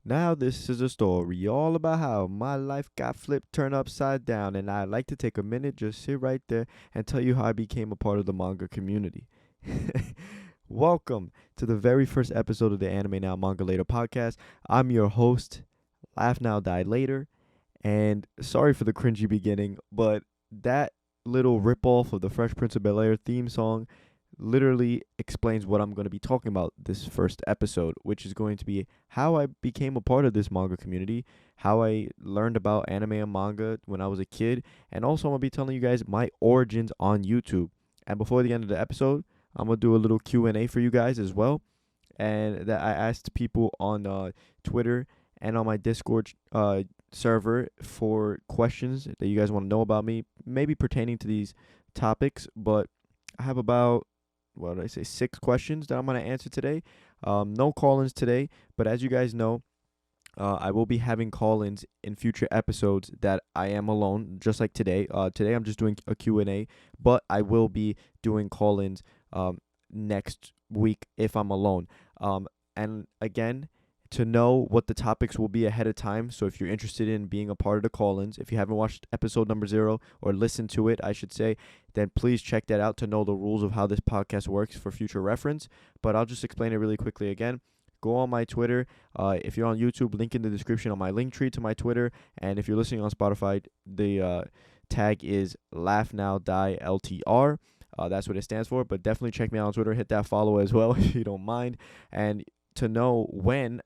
Now, this is a story all about how my life got flipped, turned upside down, and I'd like to take a minute, just sit right there, and tell you how I became a part of the manga community. Welcome to the very first episode of the Anime Now Manga Later podcast. I'm your host, LaughNowDieLater, and sorry for the cringy beginning, but that little ripoff of the Fresh Prince of Bel Air theme song literally explains what I'm going to be talking about this first episode, which is going to be how I became a part of this manga community, how I learned about anime and manga when I was a kid, and also I'm going to be telling you guys my origins on YouTube. And before the end of the episode, I'm going to do a little Q&A for you guys as well. And that I asked people on Twitter and on my Discord server for questions that you guys want to know about me, maybe pertaining to these topics, but I have about what did I say, 6 questions that I'm going to answer today. No call-ins today, but as you guys know, I will be having call-ins in future episodes that I am alone, just like today. Today I'm just doing a Q&A, but I will be doing call-ins next week if I'm alone. And again, to know what the topics will be ahead of time. So if you're interested in being a part of the call-ins, if you haven't watched episode number 0 or listened to it, I should say, then please check that out to know the rules of how this podcast works for future reference. But I'll just explain it really quickly again. Go on my Twitter. If you're on YouTube, link in the description on my link tree to my Twitter. And if you're listening on Spotify, the tag is LaughNowDieLTR. That's what it stands for. But definitely check me out on Twitter. Hit that follow as well if you don't mind. And to know when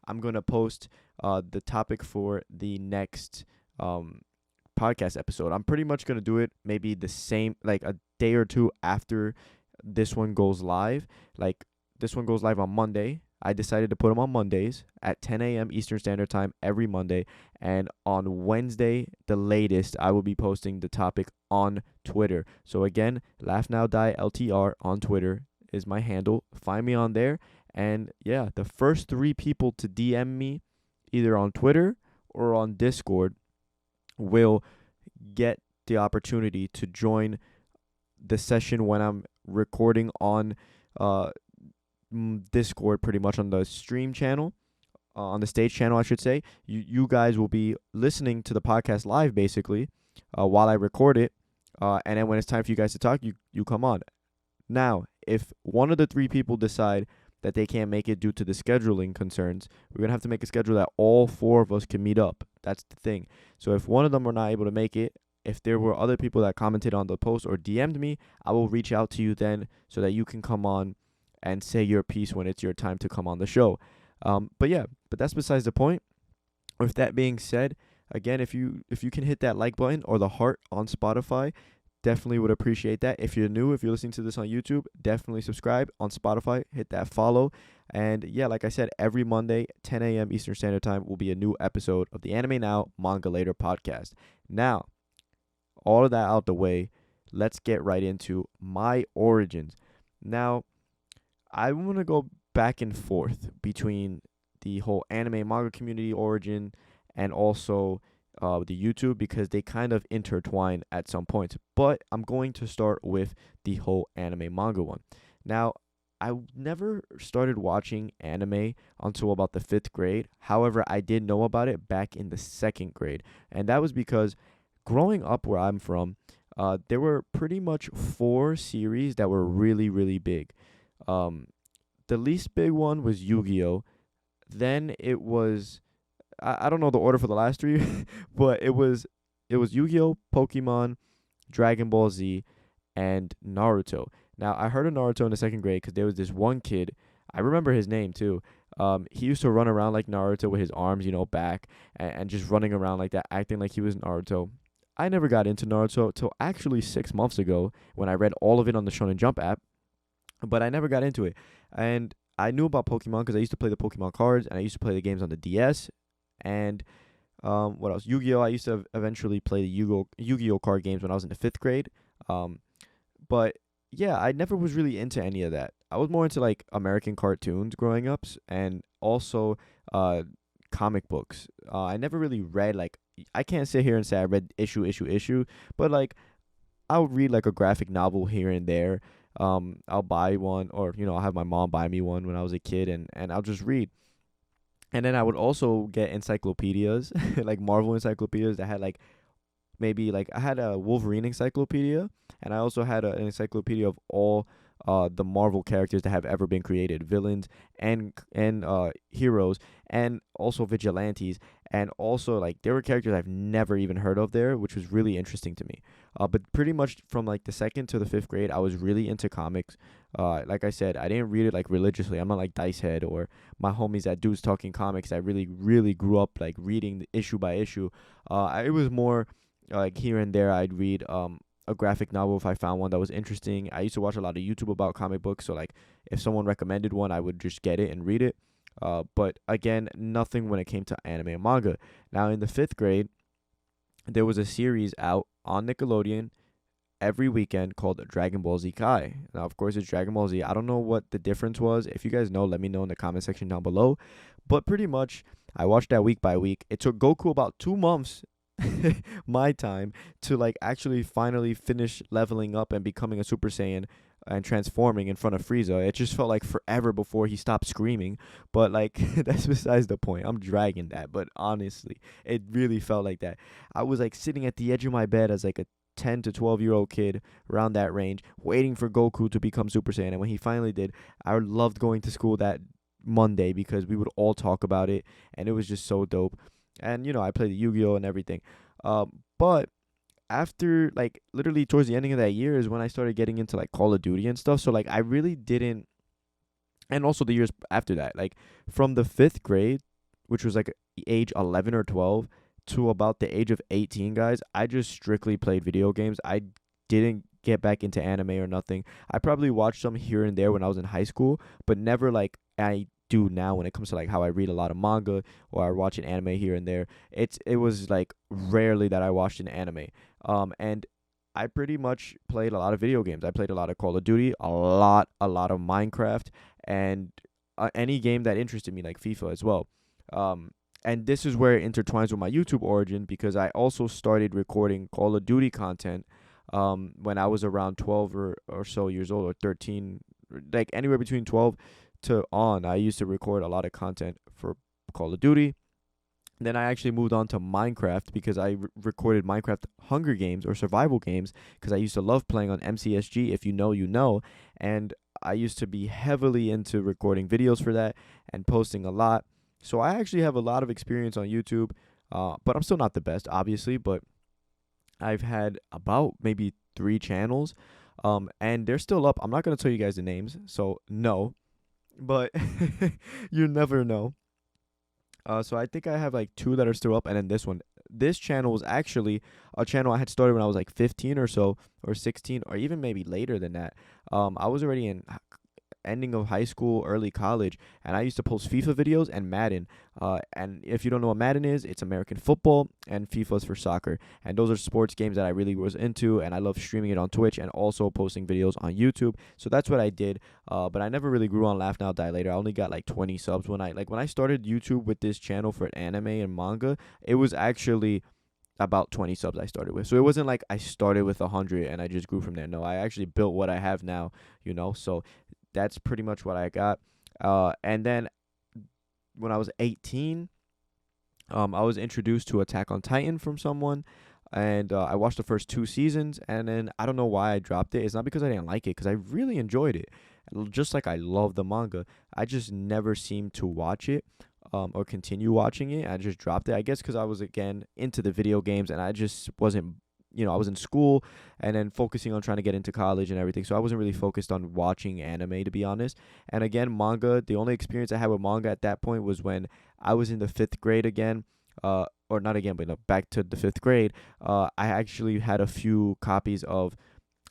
I'm going to post the topic for the next podcast episode. I'm pretty much going to do it maybe the same, like a day or two after this one goes live. Like this one goes live on Monday. I decided to put them on Mondays at 10 a.m. Eastern Standard Time every Monday. And on Wednesday, the latest, I will be posting the topic on Twitter. So again, LaughNowDieLTR on Twitter is my handle. Find me on there. And yeah, the first 3 people to DM me either on Twitter or on Discord will get the opportunity to join the session when I'm recording on Discord, pretty much on the stream channel, on the stage channel, I should say. You guys will be listening to the podcast live, basically, while I record it. And then when it's time for you guys to talk, you come on. Now, if one of the 3 people decide that they can't make it due to the scheduling concerns, we're going to have to make a schedule that all 4 of us can meet up. That's the thing. So if one of them are not able to make it, if there were other people that commented on the post or DM'd me, I will reach out to you then so that you can come on and say your piece when it's your time to come on the show. But that's besides the point. With that being said, again, if you can hit that like button or the heart on Spotify, definitely would appreciate that. If you're new, if you're listening to this on YouTube, definitely subscribe. On Spotify, hit that follow. And yeah, like I said, every Monday, 10 a.m. Eastern Standard Time will be a new episode of the Anime Now Manga Later podcast. Now, all of that out the way, let's get right into my origins. Now, I want to go back and forth between the whole anime manga community origin and also the YouTube, because they kind of intertwine at some points. But I'm going to start with the whole anime manga one. Now, I never started watching anime until about the 5th grade. However, I did know about it back in the 2nd grade. And that was because growing up where I'm from, there were pretty much 4 series that were really, really big. The least big one was Yu-Gi-Oh! Then it was I don't know the order for the last 3, but it was Yu-Gi-Oh, Pokemon, Dragon Ball Z, and Naruto. Now I heard of Naruto in the 2nd grade because there was this one kid. I remember his name too. He used to run around like Naruto with his arms, back and just running around like that, acting like he was Naruto. I never got into Naruto till actually 6 months ago when I read all of it on the Shonen Jump app, but I never got into it. And I knew about Pokemon because I used to play the Pokemon cards and I used to play the games on the DS. And what else? Yu-Gi-Oh! I used to eventually play the Yu-Gi-Oh! Card games when I was in the 5th grade. But yeah, I never was really into any of that. I was more into like American cartoons growing up and also comic books. I never really read, like, I can't sit here and say I read issue, but like I'll read like a graphic novel here and there. I'll buy one, or I'll have my mom buy me one when I was a kid, and I'll just read. And then I would also get encyclopedias, like Marvel encyclopedias that had like maybe like I had a Wolverine encyclopedia, and I also had an encyclopedia of all the Marvel characters that have ever been created, villains and heroes, and also vigilantes, and also like there were characters I've never even heard of there, which was really interesting to me. But pretty much from like the second to the fifth grade, I was really into comics. Like I said, I didn't read it like religiously. I'm not like Dice Head or my homies at Dudes Talking Comics. I really grew up like reading issue by issue. It was more like here and there I'd read a graphic novel if I found one that was interesting. I used to watch a lot of YouTube about comic books, so like if someone recommended one, I would just get it and read it. But again, nothing when it came to anime and manga. Now in the fifth grade, there was a series out on Nickelodeon every weekend called Dragon Ball Z Kai. Now, of course, it's Dragon Ball Z. I don't know what the difference was. If you guys know, let me know in the comment section down below. But pretty much, I watched that week by week. It took Goku about 2 months, my time, to like actually finally finish leveling up and becoming a Super Saiyan and transforming in front of Frieza. It just felt like forever before he stopped screaming. But like that's besides the point. I'm dragging that, but honestly, it really felt like that. I was like sitting at the edge of my bed as like a 10 to 12-year-old kid around that range, waiting for Goku to become Super Saiyan. And when he finally did, I loved going to school that Monday because we would all talk about it, and it was just so dope. And I played the Yu-Gi-Oh and everything. But after like literally towards the ending of that year is when I started getting into like Call of Duty and stuff. So like I really didn't, and also the years after that, like from the fifth grade, which was like age 11 or 12, to about the age of 18, guys, I just strictly played video games. I didn't get back into anime or nothing. I probably watched some here and there when I was in high school, but never like I do now when it comes to like how I read a lot of manga or I watch an anime here and there. It was like rarely that I watched an anime. And I pretty much played a lot of video games. I played a lot of Call of Duty, a lot of Minecraft, and any game that interested me, like FIFA as well. And this is where it intertwines with my YouTube origin because I also started recording Call of Duty content when I was around 12 or so years old, or 13, like anywhere between 12 to on. I used to record a lot of content for Call of Duty. Then I actually moved on to Minecraft because I recorded Minecraft Hunger Games or survival games because I used to love playing on MCSG. If you know, you know. And I used to be heavily into recording videos for that and posting a lot. So I actually have a lot of experience on YouTube, but I'm still not the best, obviously. But I've had about maybe 3 channels, and they're still up. I'm not going to tell you guys the names, so no. But you never know. So I think I have like 2 that are still up, and then this one. This channel was actually a channel I had started when I was like 15 or so, or 16, or even maybe later than that. I was already in ending of high school, early college, and I used to post FIFA videos and Madden. And if you don't know what Madden is, it's American football, and FIFA is for soccer. And those are sports games that I really was into, and I love streaming it on Twitch and also posting videos on YouTube. So that's what I did. But I never really grew on LaughNowDieLater. I only got like 20 subs when I started YouTube with this channel for anime and manga. It was actually about 20 subs I started with. So it wasn't like I started with 100 and I just grew from there. No, I actually built what I have now, So that's pretty much what I got. And then when I was 18, I was introduced to Attack on Titan from someone, and I watched the first 2 seasons, and then I don't know why I dropped it. It's not because I didn't like it, because I really enjoyed it. Just like I love the manga, I just never seemed to watch it or continue watching it. I just dropped it, I guess, because I was, again, into the video games, and I just wasn't I was in school and then focusing on trying to get into college and everything. So I wasn't really focused on watching anime, to be honest. And again, manga, the only experience I had with manga at that point was when I was in the 5th grade again. Or not again, but no, back to the 5th grade. I actually had a few copies of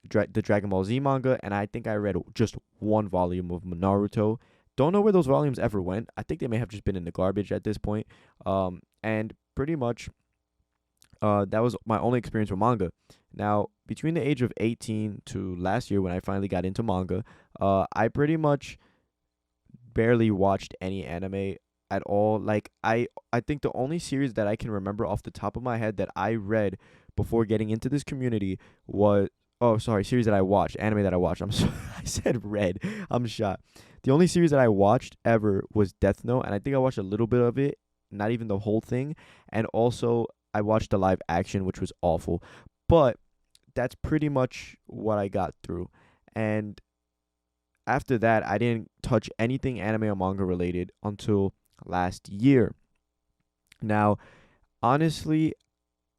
the Dragon Ball Z manga, and I think I read just 1 volume of Naruto. Don't know where those volumes ever went. I think they may have just been in the garbage at this point. And pretty much that was my only experience with manga. Now, between the age of 18 to last year when I finally got into manga, I pretty much barely watched any anime at all. Like, I think the only series that I can remember off the top of my head that I read before getting into this community was, series that I watched, anime that I watched. I said read. I'm shot. the only series that I watched ever was Death Note, and I think I watched a little bit of it, not even the whole thing. And also, I watched the live action, which was awful. But that's pretty much what I got through. And after that, I didn't touch anything anime or manga related until last year. Now, honestly,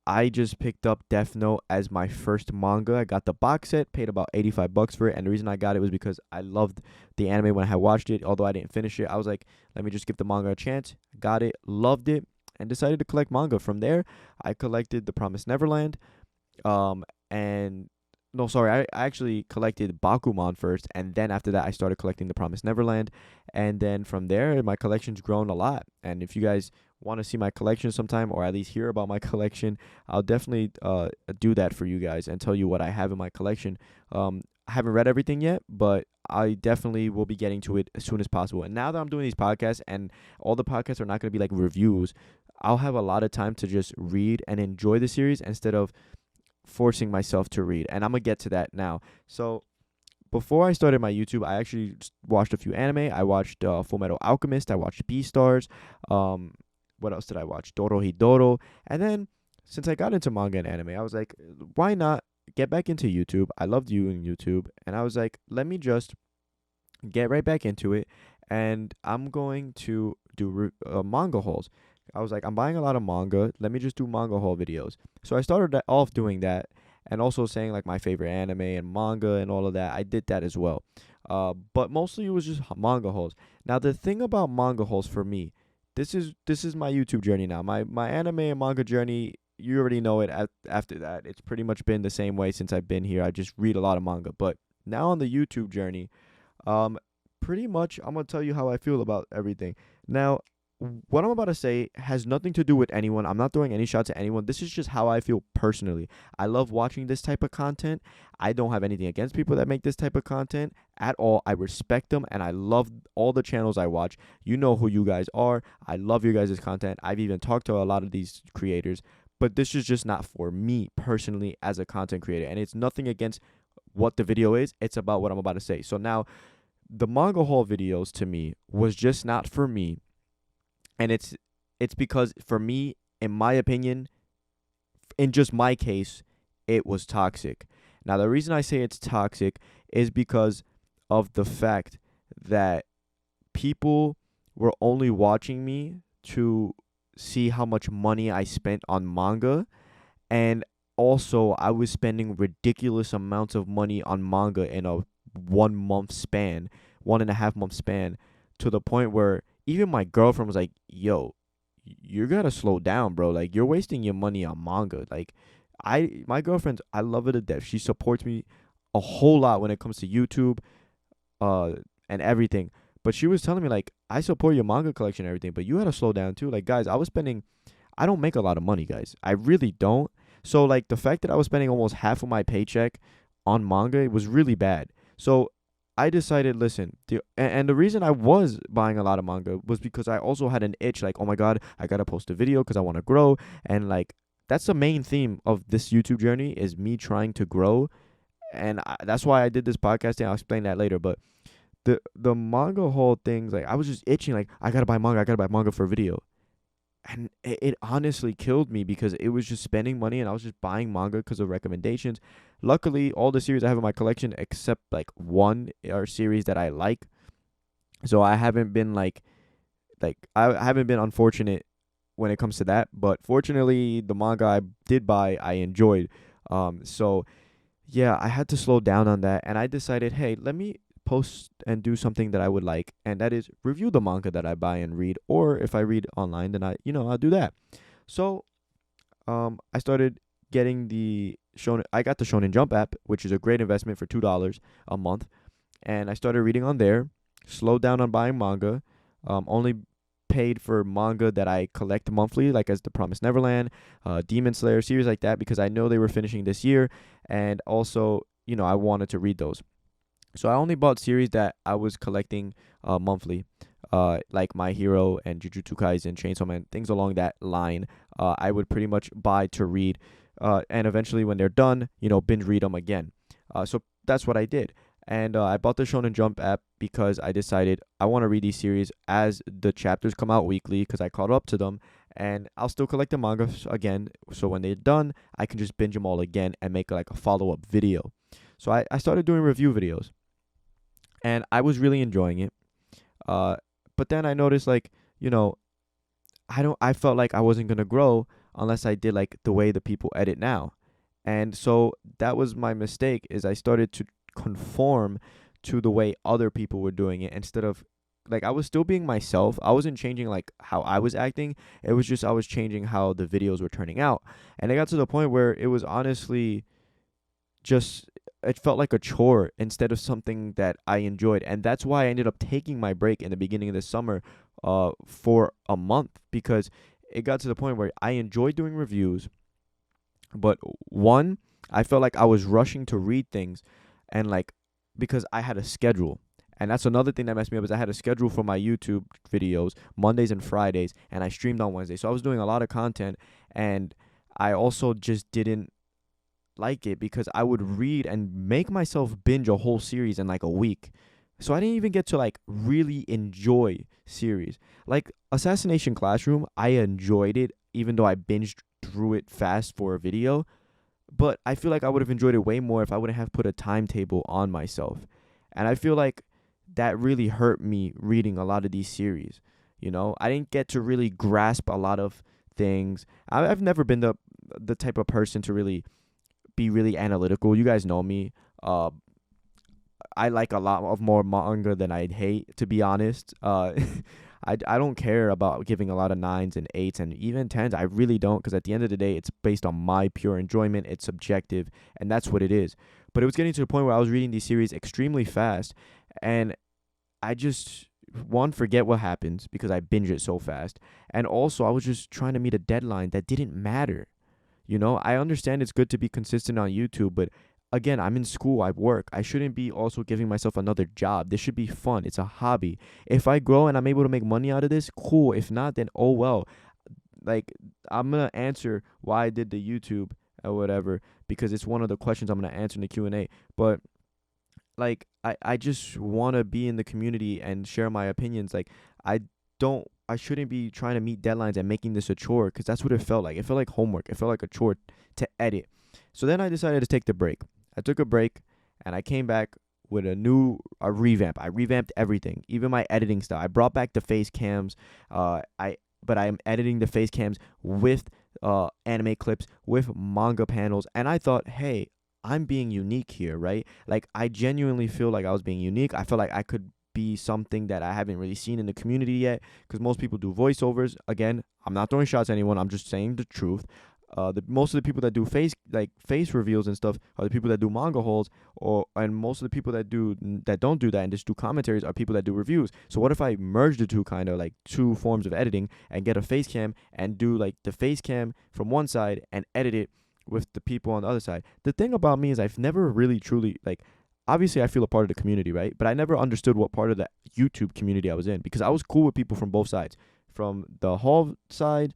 I just picked up Death Note as my first manga. I got the box set, paid about $85 for it, and the reason I got it was because I loved the anime when I had watched it. Although I didn't finish it, I was like, let me just give the manga a chance. Got it, loved it, and decided to collect manga. From there, I collected The Promised Neverland, and no, sorry, I actually collected Bakuman first, and then after that, I started collecting The Promised Neverland, and then from there, my collection's grown a lot. And if you guys want to see my collection sometime, or at least hear about my collection, I'll definitely do that for you guys and tell you what I have in my collection. I haven't read everything yet, but I definitely will be getting to it as soon as possible. And now that I'm doing these podcasts, and all the podcasts are not going to be like reviews, I'll have a lot of time to just read and enjoy the series instead of forcing myself to read. And I'm going to get to that now. So before I started my YouTube, I actually watched a few anime. I watched Full Metal Alchemist. I watched Beastars. What else did I watch? Dorohedoro. And then, since I got into manga and anime, I was like, why not get back into YouTube? I loved doing YouTube. And I was like, let me just get right back into it. And I'm going to do manga hauls. I was like, I'm buying a lot of manga. Let me just do manga haul videos. So I started off doing that, and also saying like my favorite anime and manga and all of that. I did that as well. But mostly it was just manga hauls. Now the thing about manga hauls for me, this is my YouTube journey now. My anime and manga journey, you already know it. After that, it's pretty much been the same way since I've been here. I just read a lot of manga. But now on the YouTube journey, pretty much I'm gonna tell you how I feel about everything. Now, what I'm about to say has nothing to do with anyone. I'm not throwing any shots at anyone. This is just how I feel personally. I love watching this type of content. I don't have anything against people that make this type of content at all. I respect them, and I love all the channels I watch. You know who you guys are. I love your guys' content. I've even talked to a lot of these creators, but this is just not for me personally as a content creator. And it's nothing against what the video is. It's about what I'm about to say. So now, the manga haul videos to me was just not for me. And it's because, for me, in my opinion, in just my case, it was toxic. Now, the reason I say it's toxic is because of the fact that people were only watching me to see how much money I spent on manga. And also, I was spending ridiculous amounts of money on manga in a 1 month span, 1.5 month span, to the point where even my girlfriend was like, yo, you gotta slow down, bro. Like, you're wasting your money on manga. Like, my girlfriend, I love her to death. She supports me a whole lot when it comes to YouTube, and everything. But she was telling me, like, I support your manga collection and everything, but you gotta slow down too. Like, guys, I don't make a lot of money, guys. I really don't. So, like, the fact that I was spending almost half of my paycheck on manga, it was really bad. So I decided, listen, and the reason I was buying a lot of manga was because I also had an itch, like, oh my God, I gotta post a video because I want to grow. And like, that's the main theme of this YouTube journey, is me trying to grow. And that's why I did this podcast, and I'll explain that later. But the manga haul things, like, I was just itching, like, I gotta buy manga for a video. And it honestly killed me, because it was just spending money, and I was just buying manga because of recommendations. Luckily, all the series I have in my collection, except like one, are series that I like. So I haven't been I haven't been unfortunate when it comes to that. But fortunately, the manga I did buy, I enjoyed. So yeah, I had to slow down on that, and I decided, hey, let me post and do something that I would like, and that is review the manga that I buy and read. Or if I read online, then I'll do that. So I started getting I got the Shonen Jump app, which is a great investment for $2 a month, and I started reading on there. Slowed down on buying manga. Only paid for manga that I collect monthly, like as The Promised Neverland, Demon Slayer, series like that, because I know they were finishing this year, and also, I wanted to read those. So I only bought series that I was collecting monthly, like My Hero and Jujutsu Kaisen, Chainsaw Man, things along that line. I would pretty much buy to read, and eventually when they're done, binge read them again. So that's what I did. And I bought the Shonen Jump app because I decided I want to read these series as the chapters come out weekly because I caught up to them. And I'll still collect the manga again. So when they're done, I can just binge them all again and make like a follow-up video. So I started doing review videos. And I was really enjoying it. But then I noticed like, you know, I felt like I wasn't gonna grow unless I did like the way the people edit now. And so that was my mistake is I started to conform to the way other people were doing it instead of like I was still being myself. I wasn't changing like how I was acting. It was just I was changing how the videos were turning out. And it got to the point where it was honestly just it felt like a chore instead of something that I enjoyed. And that's why I ended up taking my break in the beginning of the summer for a month because it got to the point where I enjoyed doing reviews, but one, I felt like I was rushing to read things and like because I had a schedule. And that's another thing that messed me up is I had a schedule for my YouTube videos Mondays and Fridays and I streamed on Wednesday. So I was doing a lot of content and I also just didn't like it because I would read and make myself binge a whole series in like a week. So I didn't even get to like really enjoy series. Like Assassination Classroom, I enjoyed it even though I binged through it fast for a video, but I feel like I would have enjoyed it way more if I wouldn't have put a timetable on myself. And I feel like that really hurt me reading a lot of these series. You know, I didn't get to really grasp a lot of things. I've never been the type of person to really be really analytical. You guys know me. I like a lot of more manga than I'd hate, to be honest. I don't care about giving a lot of 9s and 8s and even 10s. I really don't, because at the end of the day, it's based on my pure enjoyment. It's subjective, and that's what it is. But it was getting to the point where I was reading these series extremely fast, and I just, one, forget what happens because I binge it so fast. And also, I was just trying to meet a deadline that didn't matter. You know, I understand it's good to be consistent on YouTube, but again, I'm in school, I work. I shouldn't be also giving myself another job. This should be fun. It's a hobby. If I grow and I'm able to make money out of this, cool. If not, then oh well. Like, I'm going to answer why I did the YouTube or whatever because it's one of the questions I'm going to answer in the Q&A. But like I just want to be in the community and share my opinions. Like I shouldn't be trying to meet deadlines and making this a chore because that's what it felt like. It felt like homework. It felt like a chore to edit. So then I decided to take the break. I took a break and I came back with a revamp. I revamped everything, even my editing style. I brought back the face cams. But I'm editing the face cams with anime clips, with manga panels, and I thought, hey, I'm being unique here, right? Like I genuinely feel like I was being unique. I feel like I could be something that I haven't really seen in the community yet because most people do voiceovers. Again, I'm not throwing shots at anyone. I'm just saying the truth. Most of the people that do face reveals and stuff are the people that do manga hauls, and most of the people that don't do that and just do commentaries are people that do reviews. So what if I merge the two, kind of like two forms of editing, and get a face cam and do like the face cam from one side and edit it with the people on the other side? The thing about me is I've never really truly like. Obviously, I feel a part of the community, right? But I never understood what part of the YouTube community I was in because I was cool with people from both sides, from the haul side,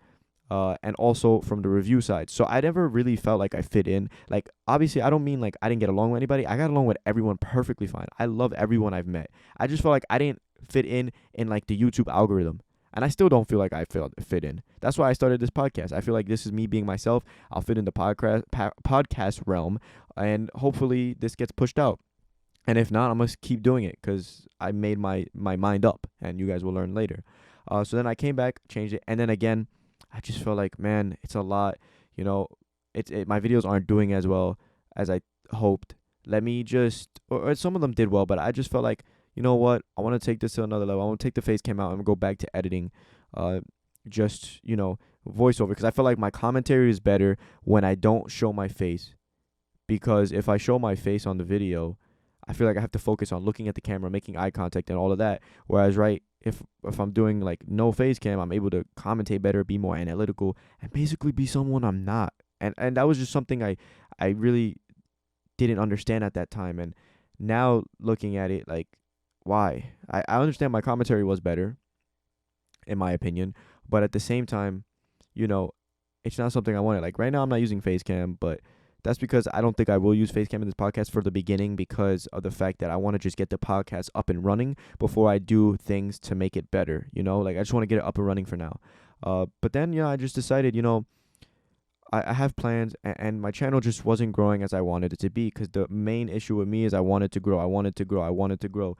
and also from the review side. So I never really felt like I fit in. Like, obviously, I don't mean like I didn't get along with anybody. I got along with everyone perfectly fine. I love everyone I've met. I just felt like I didn't fit in like the YouTube algorithm. And I still don't feel like I fit in. That's why I started this podcast. I feel like this is me being myself. I'll fit in the podcast realm, and hopefully this gets pushed out. And if not, I'm going to keep doing it because I made my mind up, and you guys will learn later. So then I came back, changed it, and then again, I just felt like, man, it's a lot. You know, my videos aren't doing as well as I hoped. Let me just, or some of them did well, but I just felt like, you know what, I want to take this to another level. I want to take the face cam out and go back to editing, just, you know, voiceover, because I feel like my commentary is better when I don't show my face, because if I show my face on the video, I feel like I have to focus on looking at the camera, making eye contact, and all of that. Whereas, right, if I'm doing like no face cam, I'm able to commentate better, be more analytical, and basically be someone I'm not. And that was just something I really didn't understand at that time. And now looking at it, like, why? I understand my commentary was better, in my opinion, but at the same time, you know, it's not something I wanted. Like right now, I'm not using face cam, but That's because I don't think I will use Facecam in this podcast for the beginning because of the fact that I want to just get the podcast up and running before I do things to make it better. Like I just want to get it up and running for now. But then, I just decided, I have plans, and my channel just wasn't growing as I wanted it to be because the main issue with me is I wanted to grow. I wanted to grow. I wanted to grow.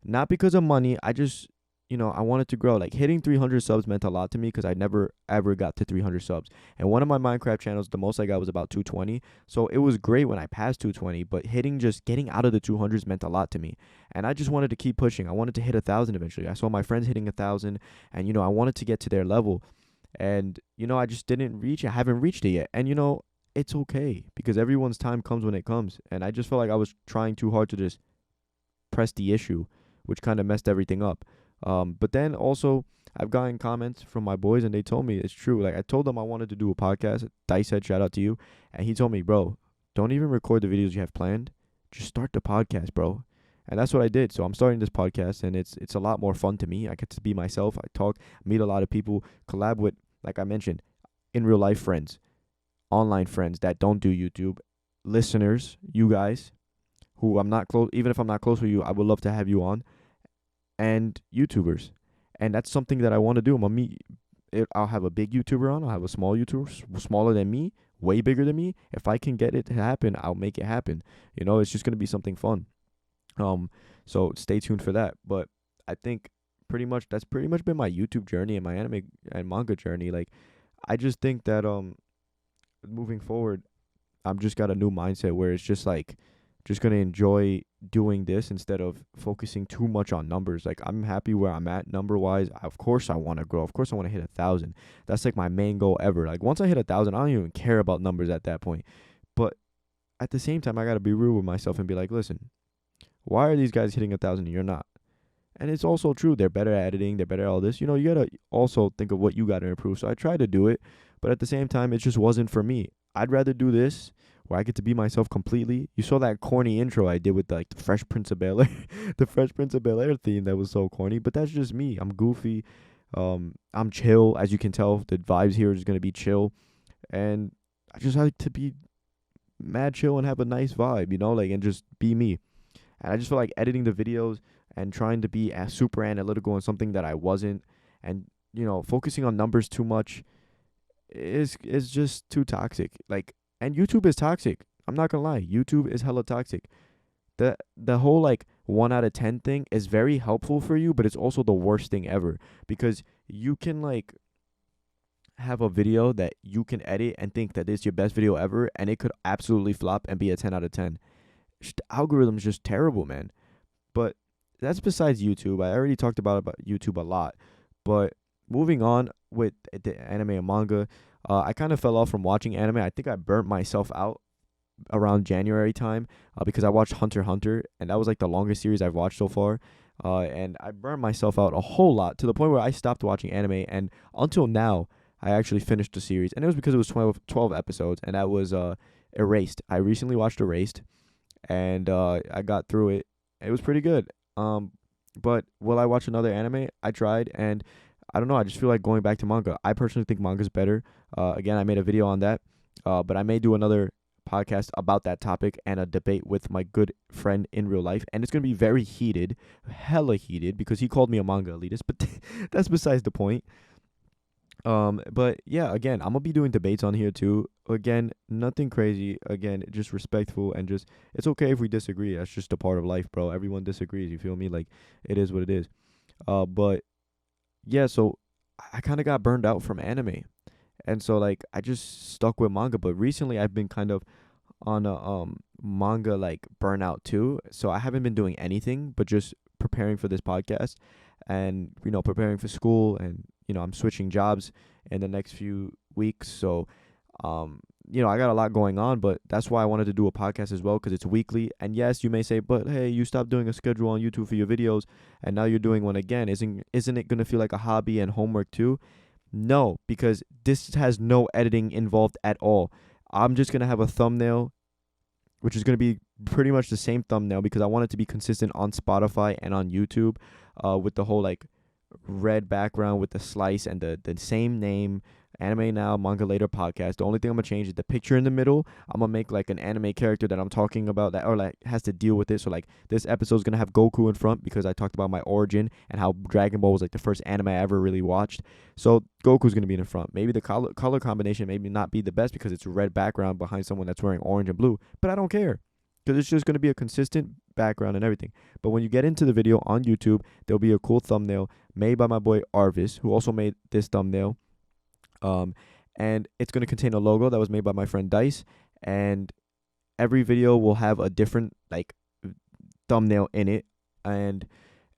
Not because of money. I just, I wanted to grow. Like hitting 300 subs meant a lot to me because I never ever got to 300 subs. And one of my Minecraft channels, the most I got was about 220. So it was great when I passed 220, but getting out of the 200s meant a lot to me. And I just wanted to keep pushing. I wanted to hit 1,000 eventually. I saw my friends hitting 1,000, and I wanted to get to their level. And, I just didn't reach it. I haven't reached it yet. And, it's okay because everyone's time comes when it comes. And I just felt like I was trying too hard to just press the issue, which kind of messed everything up. But then also, I've gotten comments from my boys, and they told me it's true. Like, I told them I wanted to do a podcast. Dice said, shout out to you. And he told me, bro, don't even record the videos you have planned. Just start the podcast, bro. And that's what I did. So I'm starting this podcast, and it's a lot more fun to me. I get to be myself. I talk, meet a lot of people, collab with, like I mentioned, in real life friends, online friends that don't do YouTube, listeners, you guys, who I'm not close. Even if I'm not close with you, I would love to have you on, and YouTubers. And that's something that I want to do. I'll have a big YouTuber on. I'll have a small YouTuber, smaller than me, way bigger than me. If I can get it to happen, I'll make it happen. It's just gonna be something fun. So stay tuned for that. But I think that's pretty much been my YouTube journey and my anime and manga journey. Like, I just think that moving forward, I'm just got a new mindset where it's just like just gonna enjoy doing this instead of focusing too much on numbers. Like, I'm happy where I'm at number wise. Of course I want to grow. Of course I want to hit 1,000. That's like my main goal ever. Like, once I hit 1,000, I don't even care about numbers at that point. But at the same time, I gotta be real with myself and be like, listen, why are these guys hitting 1,000 and you're not? And it's also true. They're better at editing. They're better at all this. You gotta also think of what you gotta improve. So I tried to do it, but at the same time, it just wasn't for me. I'd rather do this where I get to be myself completely. You saw that corny intro I did with the Fresh Prince of Bel-Air, the Fresh Prince of Bel-Air theme that was so corny. But that's just me. I'm goofy. I'm chill. As you can tell, the vibes here is gonna be chill, and I just like to be mad chill and have a nice vibe, and just be me. And I just feel like editing the videos and trying to be as super analytical on something that I wasn't, and focusing on numbers too much is just too toxic. Like, and YouTube is toxic. I'm not gonna lie, YouTube is hella toxic. The whole 1 out of 10 thing is very helpful for you, but it's also the worst thing ever because you can have a video that you can edit and think that it's your best video ever, and it could absolutely flop and be a 10 out of 10. The algorithm's just terrible, man. But that's besides YouTube. I already talked about YouTube a lot. But moving on with the anime and manga, I kind of fell off from watching anime. I think I burnt myself out around January time because I watched Hunter x Hunter, and that was the longest series I've watched so far. And I burned myself out a whole lot to the point where I stopped watching anime, and until now, I actually finished the series. And it was because it was 12 episodes, and that was Erased. I recently watched Erased, and I got through it. It was pretty good. But will I watch another anime? I tried, and I don't know. I just feel like going back to manga. I personally think manga's better. Again, I made a video on that, but I may do another podcast about that topic and a debate with my good friend in real life, and it's gonna be very heated, hella heated, because he called me a manga elitist. But that's besides the point. But yeah, again, I'm gonna be doing debates on here too. Again, nothing crazy. Again, just respectful, and just, it's okay if we disagree. That's just a part of life, bro. Everyone disagrees. You feel me? Like, it is what it is. But yeah, so I kind of got burned out from anime, and so I just stuck with manga. But recently, I've been kind of on a manga burnout too. So I haven't been doing anything but just preparing for this podcast, and preparing for school, and I'm switching jobs in the next few weeks. So I got a lot going on, but that's why I wanted to do a podcast as well, because it's weekly. And yes, you may say, but hey, you stopped doing a schedule on YouTube for your videos, and now you're doing one again. Isn't it gonna feel like a hobby and homework too? No, because this has no editing involved at all. I'm just gonna have a thumbnail, which is gonna be pretty much the same thumbnail, because I want it to be consistent on Spotify and on YouTube, with the whole red background with the slice and the same name. Anime Now Manga Later podcast. The only thing I'm gonna change is the picture in the middle. I'm gonna make like an anime character that I'm talking about that or like has to deal with it. So like this episode's gonna have Goku in front because I talked about my origin and how Dragon Ball was like the first anime I ever really watched. So Goku's gonna be in the front. Maybe the color combination maybe not be the best because it's a red background behind someone that's wearing orange and blue. But I don't care because it's just gonna be a consistent background and everything. But when you get into the video on YouTube, there'll be a cool thumbnail made by my boy Arvis, who also made this thumbnail. And it's going to contain a logo that was made by my friend Dice, and every video will have a different like thumbnail in it, and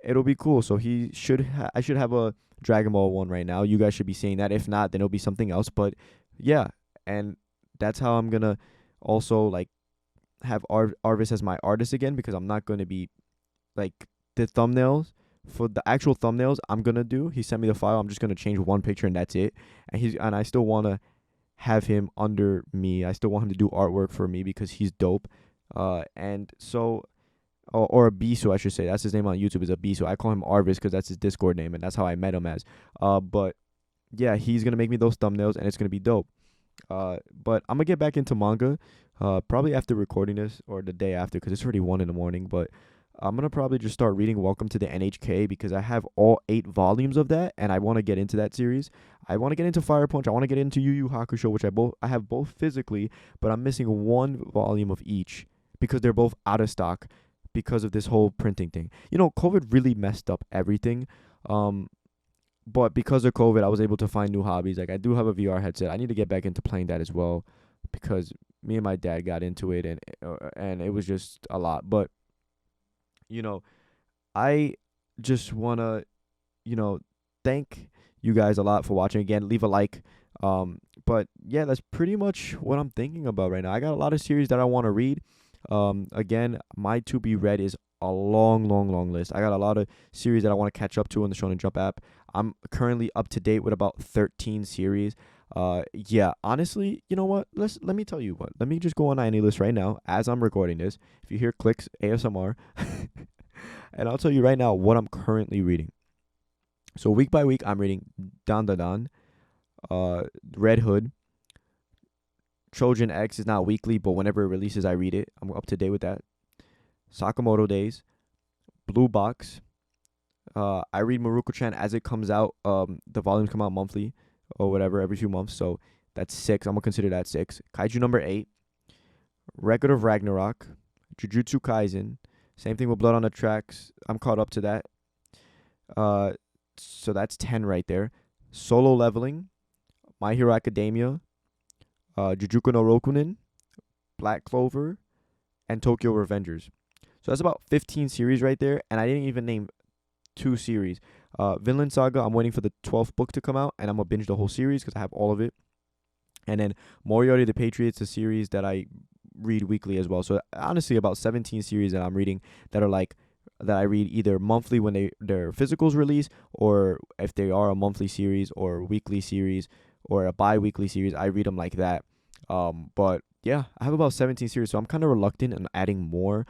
it'll be cool. So I should have a Dragon Ball one right now. You guys should be seeing that. If not, then it'll be something else. But yeah, and that's how I'm gonna also like have Arvis as my artist again, because I'm not gonna be like the thumbnails. For the actual thumbnails I'm gonna do, he sent me the file. I'm just gonna change one picture and that's it. And I still wanna have him under me. I still want him to do artwork for me because he's dope. And so or a Bisu, I should say. That's his name on YouTube is a Bisu. I call him Arvis because that's his Discord name and that's how I met him as. But yeah, he's gonna make me those thumbnails and it's gonna be dope. But I'm gonna get back into manga, probably after recording this or the day after because it's already 1 a.m. But I'm going to probably just start reading Welcome to the NHK because I have all 8 volumes of that and I want to get into that series. I want to get into Fire Punch. I want to get into Yu Yu Hakusho, which I have both physically, but I'm missing 1 volume of each because they're both out of stock because of this whole printing thing. You know, COVID really messed up everything. But because of COVID, I was able to find new hobbies. Like I do have a VR headset. I need to get back into playing that as well because me and my dad got into it and it was just a lot. But you know, I just want to, thank you guys a lot for watching. Again, leave a like. But yeah, that's pretty much what I'm thinking about right now. I got a lot of series that I want to read. Again, my to be read is a long list. I got a lot of series that I want to catch up to on the Shonen Jump app. I'm currently up to date with about 13 series. Yeah, honestly, you know what? Let me tell you what. Let me just go on AnimeList right now as I'm recording this. If you hear clicks, ASMR. And I'll tell you right now what I'm currently reading. So week by week, I'm reading Dan Dan, Red Hood. Trojan X is not weekly, but whenever it releases, I read it. I'm up to date with that. Sakamoto Days, Blue Box. I read Maruko-chan as it comes out. The volumes come out monthly or whatever, every few months. So that's 6. I'm going to consider that 6. Kaiju number 8. Record of Ragnarok. Jujutsu Kaisen. Same thing with Blood on the Tracks. I'm caught up to that. So that's 10 right there. Solo Leveling. My Hero Academia. Jujuku no Rokunin. Black Clover. And Tokyo Revengers. So that's about 15 series right there. And I didn't even name 2 series. Vinland Saga, I'm waiting for the 12th book to come out, and I'm going to binge the whole series because I have all of it. And then Moriarty the Patriots, a series that I read weekly as well. So honestly, about 17 series that I'm reading that are like, that I read either monthly when their physicals release, or if they are a monthly series or weekly series or a bi-weekly series, I read them like that. But yeah, I have about 17 series, so I'm kind of reluctant in adding more.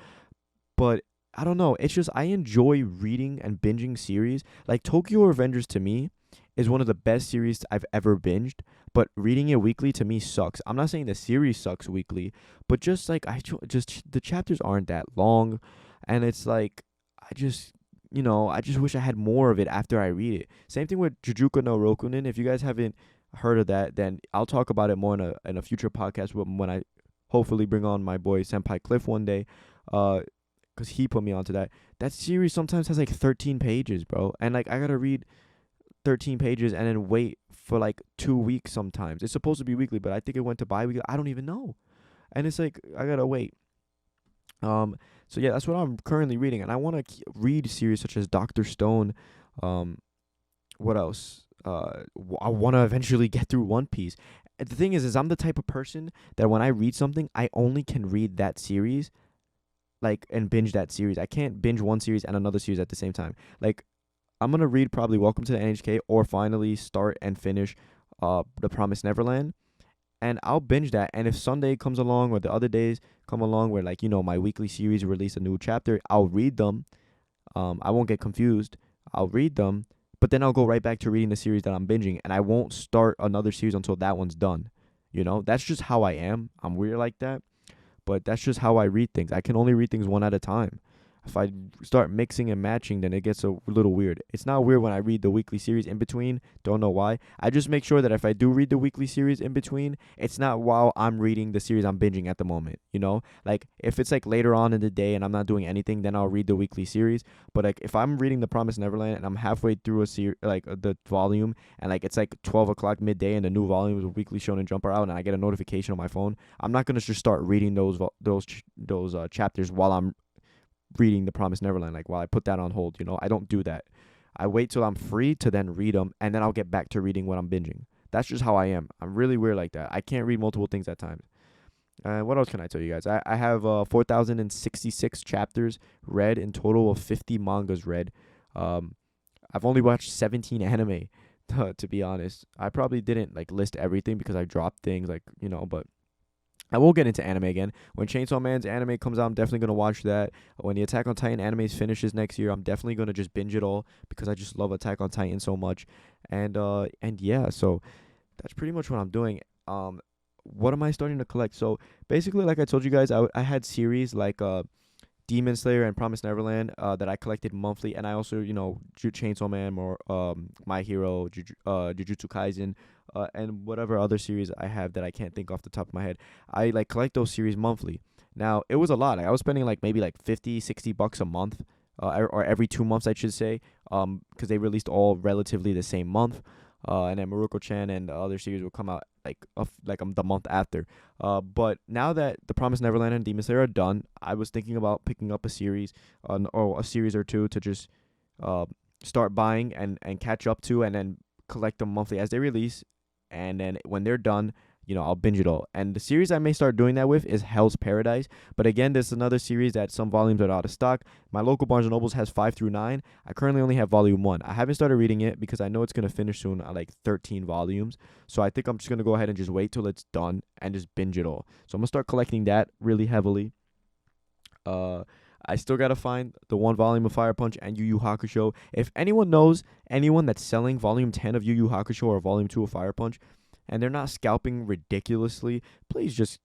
But I don't know. It's just I enjoy reading and binging series. Like Tokyo Revengers to me is one of the best series I've ever binged. But reading it weekly to me sucks. I'm not saying the series sucks weekly, but just like the chapters aren't that long, and it's like I just wish I had more of it after I read it. Same thing with Jujuku no Rokunin. If you guys haven't heard of that, then I'll talk about it more in a future podcast when I hopefully bring on my boy Senpai Cliff one day. Because he put me onto that. That series sometimes has like 13 pages, bro. And like I gotta read 13 pages and then wait for like 2 weeks sometimes. It's supposed to be weekly, but I think it went to bi-weekly. I don't even know. And it's like I gotta wait. So yeah, that's what I'm currently reading. And I want to read series such as Dr. Stone. What else? I want to eventually get through One Piece. And the thing is I'm the type of person that when I read something, I only can read that series and binge that series. I can't binge one series and another series at the same time. Like, I'm going to read probably Welcome to the NHK or finally start and finish The Promised Neverland. And I'll binge that. And if Sunday comes along or the other days come along where, my weekly series release a new chapter, I'll read them. I won't get confused. I'll read them. but then I'll go right back to reading the series that I'm binging, and I won't start another series until that one's done. That's just how I am. I'm weird like that, but that's just how I read things. I can only read things one at a time. If I start mixing and matching, then it gets a little weird. It's not weird when I read the weekly series in between. Don't know why. I just make sure that if I do read the weekly series in between, it's not while I'm reading the series I'm binging at the moment. Like if it's like later on in the day and I'm not doing anything, then I'll read the weekly series. But like if I'm reading The Promised Neverland and I'm halfway through a series, like the volume, and like it's like 12 o'clock midday and the new volumes of Weekly Shonen Jump are out, and I get a notification on my phone, I'm not gonna just start reading those chapters while I'm reading The Promised Neverland, like while I put that on hold. I don't do that. I wait till I'm free to then read them, and then I'll get back to reading what I'm binging. That's just how I am. I'm really weird like that. I can't read multiple things at times. What else can I tell you guys? I have 4,066 chapters read in total of 50 mangas read. I've only watched 17 anime, to be honest. I probably didn't like list everything because I dropped things, like, but I will get into anime again. When Chainsaw Man's anime comes out, I'm definitely going to watch that. When the Attack on Titan anime finishes next year, I'm definitely going to just binge it all because I just love Attack on Titan so much. And yeah, so that's pretty much what I'm doing. What am I starting to collect? So basically, like I told you guys, I had series like Demon Slayer and Promised Neverland that I collected monthly, and I also, Chainsaw Man or My Hero, Jujutsu Kaisen, and whatever other series I have that I can't think off the top of my head. I like collect those series monthly. Now, it was a lot. Like, I was spending like maybe like $50-$60 a month, or every 2 months, I should say, because they released all relatively the same month. And then Maruko-chan and the other series will come out like the month after. But now that The Promised Neverland and Demon Slayer are done, I was thinking about picking up a series, or a series or two to just start buying and catch up to, and then collect them monthly as they release. And then when they're done, I'll binge it all. And the series I may start doing that with is Hell's Paradise. But again, there's another series that some volumes are out of stock. My local Barnes & Nobles has 5 through 9. I currently only have volume 1. I haven't started reading it because I know it's going to finish soon at like 13 volumes. So I think I'm just going to go ahead and just wait till it's done and just binge it all. So I'm going to start collecting that really heavily. I still got to find the 1 volume of Fire Punch and Yu Yu Hakusho. If anyone knows anyone that's selling volume 10 of Yu Yu Hakusho or volume 2 of Fire Punch, and they're not scalping ridiculously, please just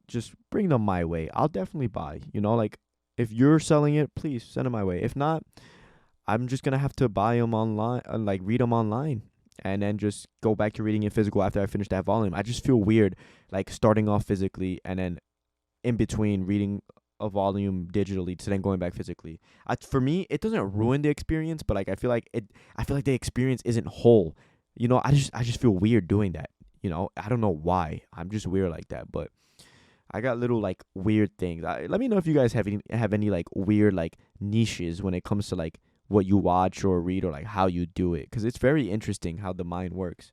bring them my way. I'll definitely buy. Like, if you're selling it, please send them my way. If not, I'm just going to have to buy them online, like read them online, and then just go back to reading it physical after I finish that volume. I just feel weird, like, starting off physically and then in between reading a volume digitally to then going back physically. For me, it doesn't ruin the experience, but like I feel like the experience isn't whole. I just feel weird doing that. I don't know why. I'm just weird like that, but I got little like weird things. Let me know if you guys have any like weird like niches when it comes to like what you watch or read or like how you do it, because it's very interesting how the mind works.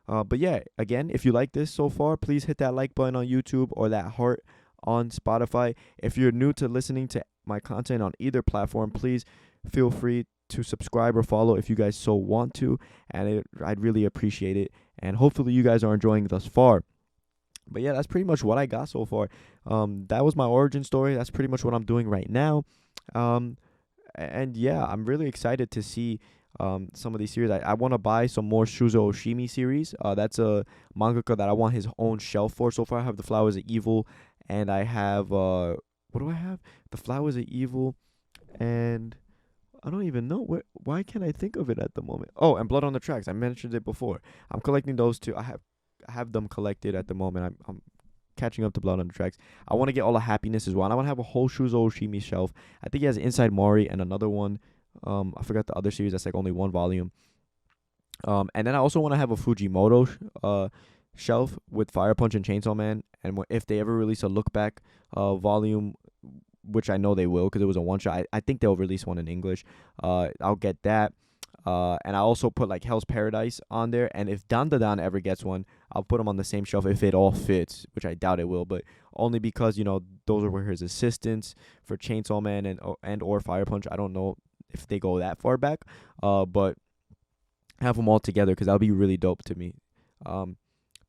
But yeah, again, if you like this so far, please hit that like button on YouTube or that heart on Spotify. If you're new to listening to my content on either platform, please feel free to subscribe or follow if you guys so want to, and I'd really appreciate it. And hopefully you guys are enjoying thus far. But yeah, that's pretty much what I got so far. That was my origin story. That's pretty much what I'm doing right now. And yeah, I'm really excited to see some of these series. I want to buy some more Shuzo Oshimi series. That's a mangaka that I want his own shelf for. So far, I have The Flowers of Evil, and I have what do I have? The Flowers of Evil, and I don't even know why can't I think of it at the moment? Oh, and Blood on the Tracks. I mentioned it before. I'm collecting those two. I have them collected at the moment. I'm catching up to Blood on the Tracks. I want to get all the Happiness as well. And I want to have a whole Shuzo Oshimi shelf. I think he has Inside Mori and another one. I forgot the other series. That's like only 1 volume. And then I also want to have a Fujimoto shelf with Fire Punch and Chainsaw Man. And if they ever release a look back volume, which I know they will because it was a one shot, I think they'll release one in English. I'll get that. And I also put like Hell's Paradise on there. And if Dan ever gets one, I'll put him on the same shelf if it all fits, which I doubt it will, but only because, those are his assistants for Chainsaw Man and or Fire Punch. I don't know if they go that far back, but have them all together because that'll be really dope to me.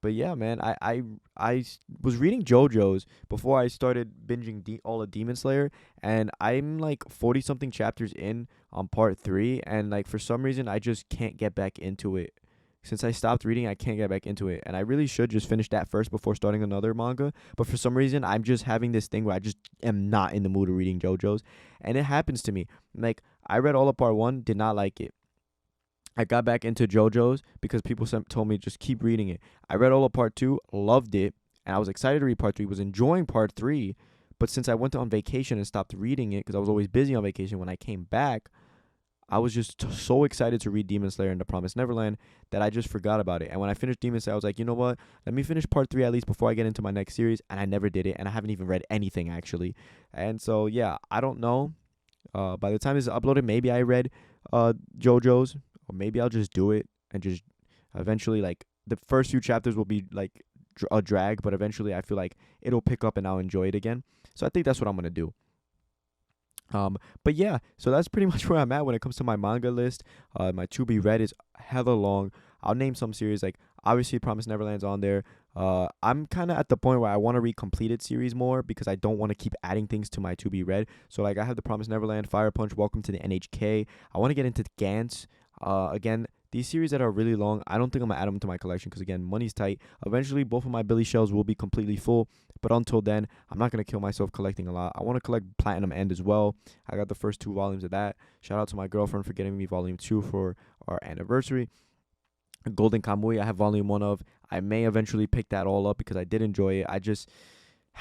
But yeah, man, was reading JoJo's before I started binging all of Demon Slayer, and I'm like 40 something chapters in on part 3, and like for some reason I just can't get back into it. Since I stopped reading, I can't get back into it, and I really should just finish that first before starting another manga. But for some reason, I'm just having this thing where I just am not in the mood of reading JoJo's, and it happens to me. Like I read all of part 1, did not like it. I got back into JoJo's because people told me just keep reading it. I read all of part 2, loved it, and I was excited to read part 3, was enjoying part 3. But since I went on vacation and stopped reading it because I was always busy on vacation, when I came back, I was just so excited to read Demon Slayer and The Promised Neverland that I just forgot about it. And when I finished Demon Slayer, I was like, you know what? Let me finish part 3 at least before I get into my next series. And I never did it, and I haven't even read anything actually. And so yeah, I don't know. By the time this is uploaded, maybe I read JoJo's, or maybe I'll just do it and just eventually, like, the first few chapters will be like a drag, but eventually I feel like it'll pick up and I'll enjoy it again. So I think that's what I'm gonna do. But yeah, so that's pretty much where I'm at when it comes to my manga list. My to be read is hella long. I'll name some series, like obviously Promised Neverland's on there. I'm kind of at the point where I want to read completed series more because I don't want to keep adding things to my to be read. So like I have the Promised Neverland, Fire Punch, Welcome to the NHK. I want to get into Gantz. Again, these series that are really long, I don't think I'm gonna add them to my collection because again, money's tight. Eventually, both of my Billy shelves will be completely full, but until then, I'm not gonna kill myself collecting a lot. I want to collect Platinum End as well. I got the first 2 volumes of that. Shout out to my girlfriend for getting me Volume 2 for our anniversary. Golden Kamui, I have Volume 1 of. I may eventually pick that all up because I did enjoy it.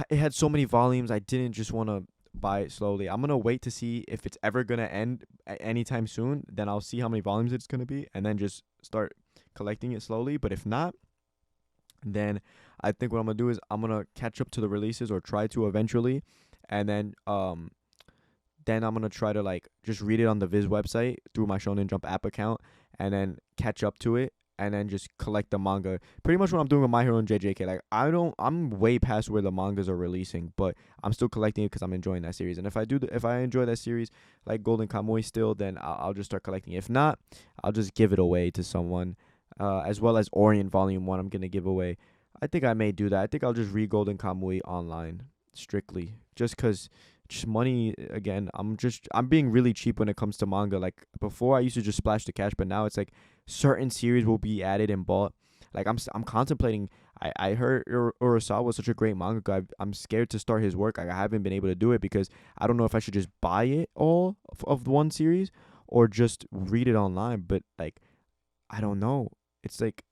It had so many volumes. I didn't just want to buy it slowly. I'm gonna wait to see if it's ever gonna end anytime soon. Then I'll see how many volumes it's gonna be, and then just start collecting it slowly. But if not, then I think what I'm gonna do is I'm gonna catch up to the releases, or try to eventually, and then I'm gonna try to like just read it on the Viz website through my Shonen Jump app account, and then catch up to it, and then just collect the manga. Pretty much what I'm doing with My Hero and JJK. Like I'm way past where the mangas are releasing, but I'm still collecting it because I'm enjoying that series. And if I enjoy that series, like Golden Kamuy still, then I'll just start collecting it. If not, I'll just give it away to someone. As well as Orient Volume 1, I'm gonna give away. I think I may do that. I think I'll just read Golden Kamuy online strictly, just cause just money again. I'm being really cheap when it comes to manga. Like before, I used to just splash the cash, but now it's like certain series will be added and bought. Like I'm contemplating. I heard Urasawa was such a great manga guy. I'm scared to start his work. I haven't been able to do it because I don't know if I should just buy it all of one series or just read it online. But like I don't know. It's like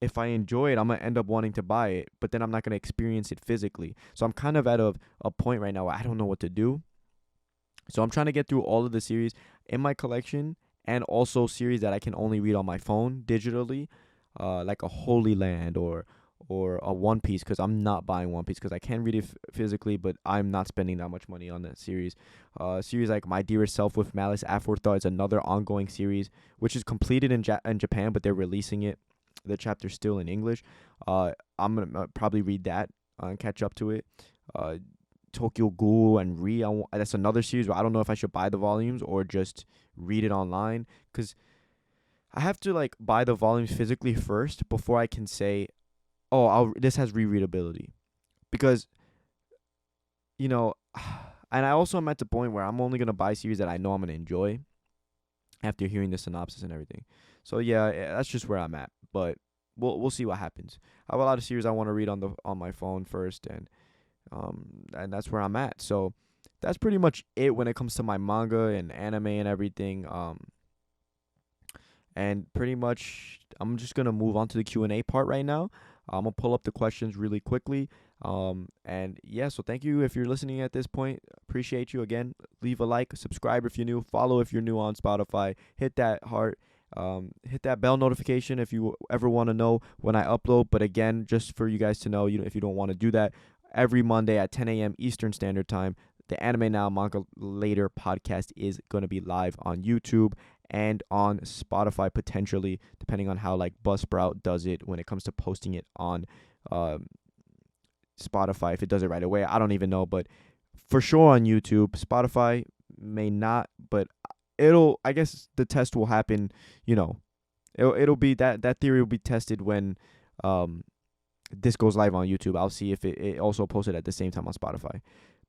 if I enjoy it, I'm gonna end up wanting to buy it, but then I'm not gonna experience it physically. So I'm kind of at a point right now where I don't know what to do. So I'm trying to get through all of the series in my collection, and also series that I can only read on my phone digitally, like a Holy Land or a One Piece, because I'm not buying One Piece because I can read it physically, but I'm not spending that much money on that series. Series like My Dearest Self with Malice Aforethought is another ongoing series, which is completed in Japan, but they're releasing it, the chapter's still in English. I'm gonna probably read that and catch up to it. Tokyo Ghoul and that's another series where I don't know if I should buy the volumes or just read it online, because I have to like buy the volumes physically first before I can say, oh, this has rereadability, because you know, and I also am at the point where I'm only gonna buy series that I know I'm gonna enjoy after hearing the synopsis and everything. So yeah, that's just where I'm at. But we'll see what happens. I have a lot of series I want to read on my phone first, and that's where I'm at. So that's pretty much it when it comes to my manga and anime and everything. And pretty much I'm just gonna move on to the Q&A part right now. I'm gonna pull up the questions really quickly. And yeah, so thank you if you're listening at this point. Appreciate you again. Leave a like, subscribe if you're new, follow if you're new on Spotify. Hit that heart. Hit that bell notification if you ever want to know when I upload. But again, just for you guys to know, if you don't want to do that, every Monday at 10 a.m. Eastern Standard Time, the Anime Now Manga Later podcast is going to be live on YouTube and on Spotify, potentially, depending on how like Buzzsprout does it when it comes to posting it on Spotify. If it does it right away, I don't even know, but for sure on YouTube. Spotify may not, but I guess the test will happen, it'll be that theory will be tested when this goes live on YouTube, I'll see if it also posted at the same time on Spotify.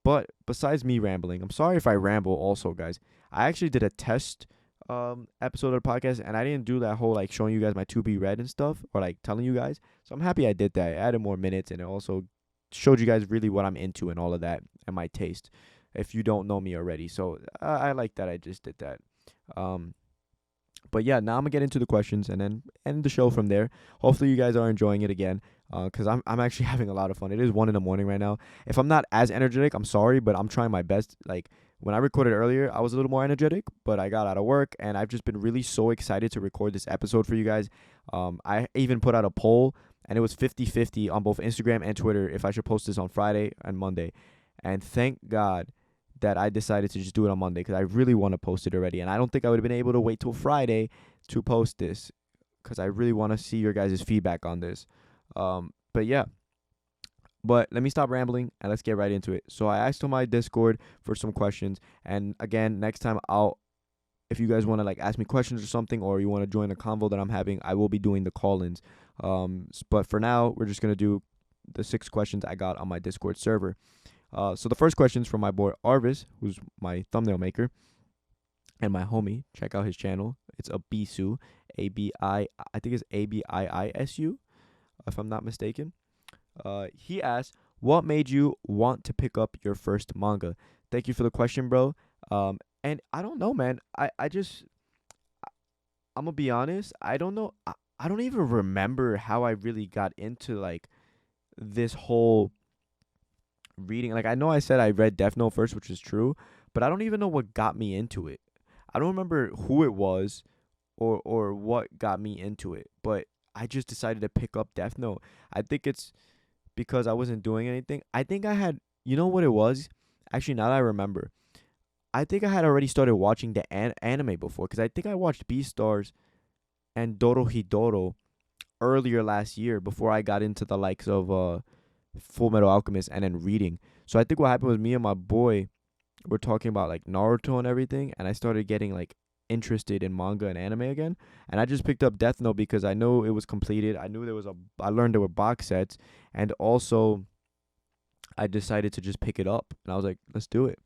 But besides me rambling, I'm sorry if I ramble also, guys. I actually did a test episode of the podcast, and I didn't do that whole like showing you guys my to be read and stuff, or like telling you guys. So I'm happy I did that. I added more minutes, and it also showed you guys really what I'm into and all of that, and my taste, if you don't know me already. So I like that I just did that. But yeah, now I'm gonna get into the questions and then end the show from there. Hopefully you guys are enjoying it again, cause I'm actually having a lot of fun. It is 1 a.m. right now. If I'm not as energetic, I'm sorry, but I'm trying my best. Like when I recorded earlier, I was a little more energetic, but I got out of work and I've just been really so excited to record this episode for you guys. I even put out a poll, and it was 50-50 on both Instagram and Twitter if I should post this on Friday and Monday. And thank God that I decided to just do it on Monday, because I really want to post it already. And I don't think I would have been able to wait till Friday to post this, because I really want to see your guys' feedback on this. But yeah. But let me stop rambling and let's get right into it. So I asked on my Discord for some questions. And again, next time if you guys want to like ask me questions or something, or you want to join the convo that I'm having, I will be doing the call-ins. But for now, we're just going to do the 6 questions I got on my Discord server. So the first question is from my boy Arvis, who's my thumbnail maker and my homie. Check out his channel. It's Abisu, I think it's Abiisu, if I'm not mistaken. He asked, what made you want to pick up your first manga? Thank you for the question, bro. And I don't know, man. I'm gonna be honest. I don't know. I don't even remember how I really got into like this whole reading. Like I know I said I read Death Note first, which is true, but I don't even know what got me into it. I don't remember who it was or what got me into it, but I just decided to pick up Death Note. I think it's because I wasn't doing anything. I think I had, you know what it was? Actually, now that I remember, I think I had already started watching the anime before, because I think I watched Beastars and Dorohedoro earlier last year before I got into the likes of Full Metal Alchemist and then reading. So I think what happened was me and my boy were talking about like Naruto and everything, and I started getting like interested in manga and anime again. And I just picked up Death Note because I know it was completed. I learned there were box sets, and also I decided to just pick it up, and I was like, let's do it.